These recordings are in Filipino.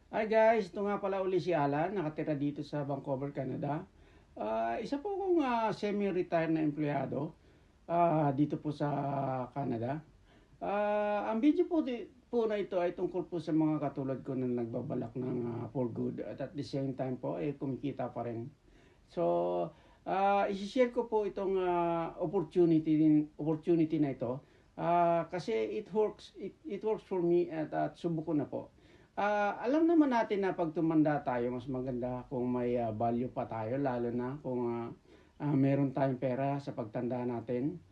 Hi guys, ito nga pala uli si Alan, nakatira dito sa Vancouver, Canada. Isa po akong semi-retired na empleyado dito po sa Canada. Ang video po na ito ay tungkol po sa mga katulad ko na nagbabalak ng for good at the same time po ay kumikita pa rin. So, isi-share ko po itong opportunity na ito kasi it works for me at subok ko na po. Alam naman natin na pag tumanda tayo, mas maganda kung may value pa tayo, lalo na kung meron tayong pera sa pagtanda natin.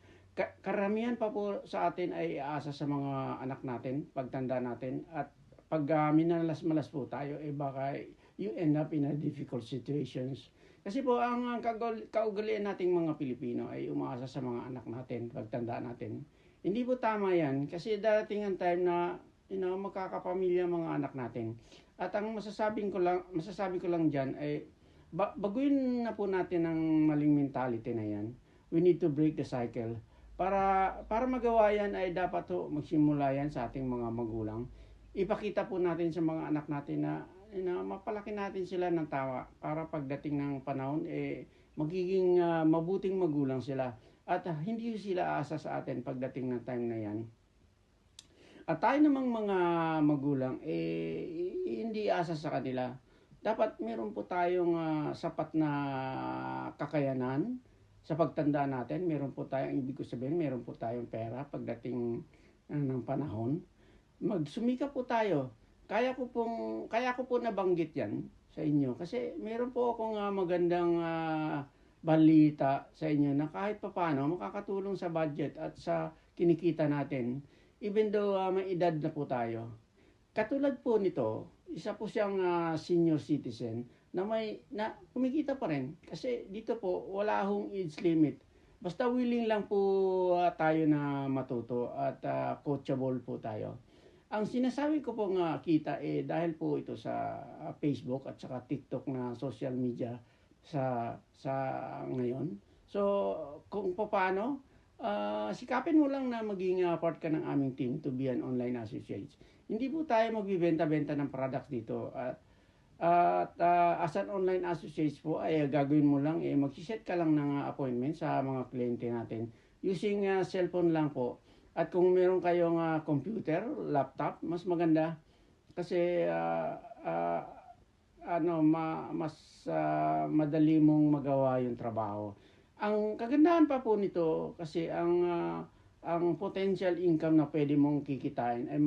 Karamihan pa po sa atin ay aasa sa mga anak natin, pagtanda natin. At pag minalas-malas po tayo, baka you end up in a difficult situations. Kasi po, ang kaugalian nating mga Pilipino ay umaasa sa mga anak natin, pagtanda natin. Hindi po tama yan, kasi darating ang time na makakapamilya mga anak natin. At ang masasabi ko lang diyan ay baguhin na po natin ang maling mentality na yan. We need to break the cycle. Para magawa yan ay dapat to magsimula yan sa ating mga magulang. Ipakita po natin sa mga anak natin na mapalaki natin sila ng tawa para pagdating ng panahon magiging mabuting magulang sila at hindi sila aasa sa atin pagdating ng time na yan. At tayo namang mga magulang, hindi asa sa kanila. Dapat meron po tayong sapat na kakayanan sa pagtanda natin. Meron po tayong, ibig ko sabihin, meron po tayong pera pagdating ng panahon. Magsumika po tayo. Kaya ko po nabanggit yan sa inyo. Kasi meron po akong magandang balita sa inyo na kahit papaano makakatulong sa budget at sa kinikita natin even though may edad na po tayo. Katulad po nito, isa po siyang senior citizen na kumikita pa rin. Kasi dito po, wala hong age limit. Basta willing lang po tayo na matuto at coachable po tayo. Ang sinasabi ko po kita dahil po ito sa Facebook at saka TikTok na social media sa ngayon. So, kung paano, sikapin mo lang na maging part ka ng aming team to be an online associate. Hindi po tayo magbibenta-benta ng products dito. As an online associate po ay gagawin mo lang magsiset ka lang ng appointment sa mga kliyente natin using cellphone lang po. At kung meron kayong computer, laptop, mas maganda kasi mas madali mong magawa yung trabaho. Ang kagandahan pa po nito kasi ang potential income na pwede mong kikitain ay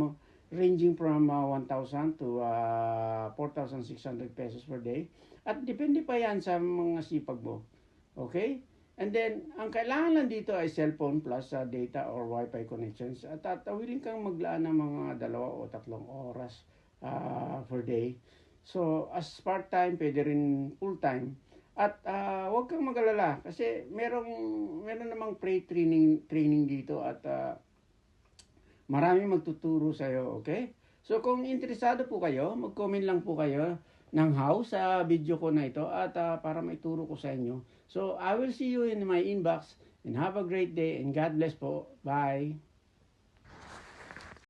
ranging from 1,000 to 4,600 pesos per day. At depende pa yan sa mga sipag mo. Okay? And then, ang kailangan lang dito ay cellphone plus data or wifi connections. At willing kang maglaan ng mga 2 o 3 oras per day. So, as part-time, pwede rin full-time. At huwag kang magalala kasi meron namang training dito at maraming magtuturo sa iyo, okay? So kung interesado po kayo, mag-comment lang po kayo ng how sa video ko na ito at para maituro ko sa inyo. So I will see you in my inbox and have a great day and God bless po. Bye.